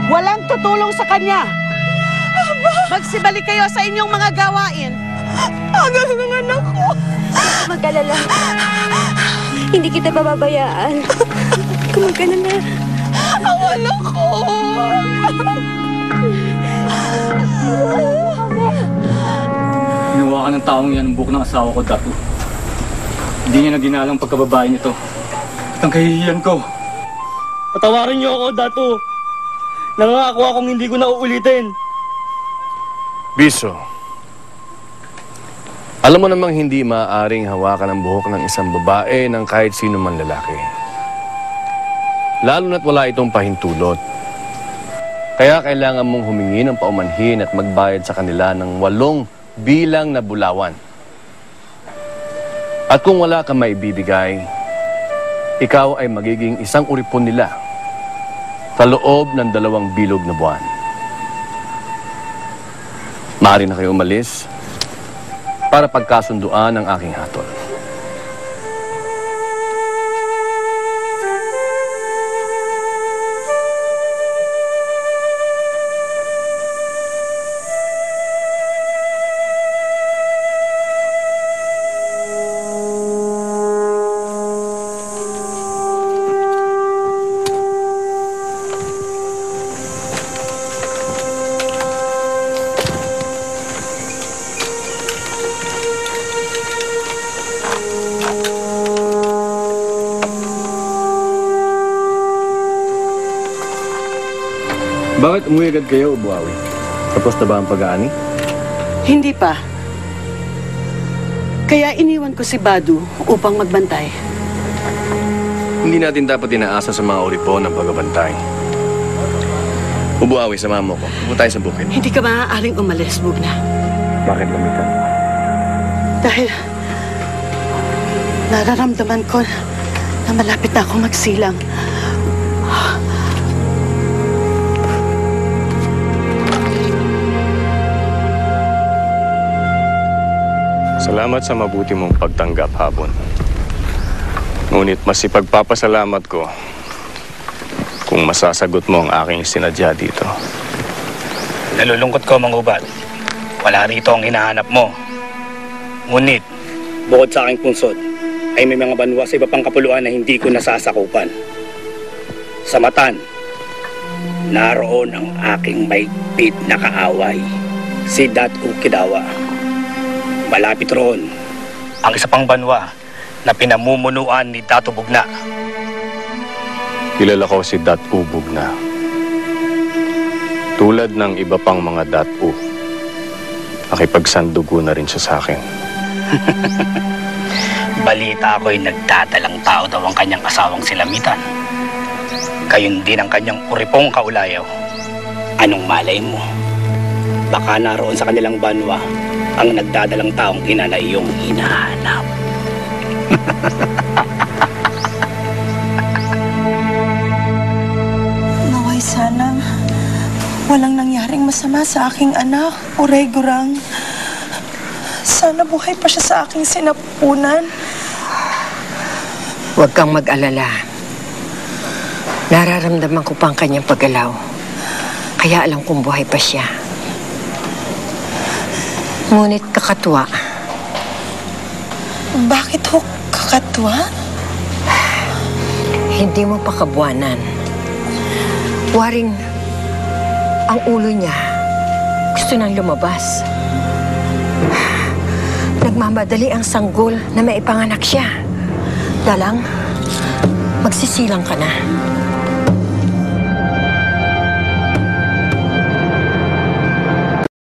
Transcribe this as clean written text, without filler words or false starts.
Walang tutulong sa kanya. Magsibalik kayo sa inyong mga gawain. Hanggang ng anak ko. Mag-alala. Hindi kita pababayaan. Kumag ka na. Ang anak ko. Ginawa ka ng taong yan ang buhok ng asawa ko, Dato. Hindi niya na ginalang pagkababae nito. At ang kahihiyan ko. Patawarin niyo ako, Dato. Nangako akong hindi ko na uulitin. Biso, alam mo namang hindi maaaring hawakan ang buhok ng isang babae ng kahit sino man lalaki. Lalo na't wala itong pahintulot. Kaya kailangan mong humingi ng paumanhin at magbayad sa kanila ng 8 bilang na bulawan. At kung wala kang maibibigay, ikaw ay magiging isang uripon nila sa loob ng 2 bilog na buwan. Maaari na kayo umalis para pagkasunduan ang aking hatol. Bakit umuwi agad kayo, Ubuawi? Tapos na ba ang pag-aani? Hindi pa. Kaya iniwan ko si Badu upang magbantay. Hindi natin dapat inaasa sa mga uripon ang pagbabantay. Ubuawi, samahan mo ko. Pumunta tayo sa bukid. Hindi ka maaaring umalis, Bugna. Bakit lamitan? Dahil nararamdaman ko na malapit na ako magsilang. Salamat sa mabuti mong pagtanggap, Habon. Ngunit mas ipagpapasalamat ko kung masasagot mo ang aking sinadya dito. Nalulungkot ko, Mangubat. Wala rito ang hinahanap mo. Ngunit, bukod sa aking punsod, ay may mga banwa sa iba pang kapuluan na hindi ko nasasakupan. Sa Matan, naroon ang aking maigpit na kaaway, si Datu Kidawa. Malapit roon ang isa pang banwa na pinamumunuan ni Dato Bugna. Kilala ko si Datu Bugna. Tulad ng iba pang mga Datu, nakipagsandugo na rin siya sa akin. Balita ako'y nagdadalang tao daw ang kanyang asawang silamitan. Gayon din ang kanyang uripong kaulayaw. Anong malay mo? Baka naroon sa kanilang banwa ang nagdadalang taong ina na iyong hinahanap. Naway sana walang nangyaring masama sa aking anak, Uray Gurang. Sana buhay pa siya sa aking sinapunan. Huwag kang mag-alala. Nararamdaman ko pa ang kanyang paggalaw. Kaya alam kong buhay pa siya. Ngunit kakatwa. Bakit ho kakatwa? Hindi mo pa kabuanan. Waring ang ulo niya gusto nang lumabas. Nagmamadali ang sanggol na maipanganak siya. Dalang, magsisilang ka na.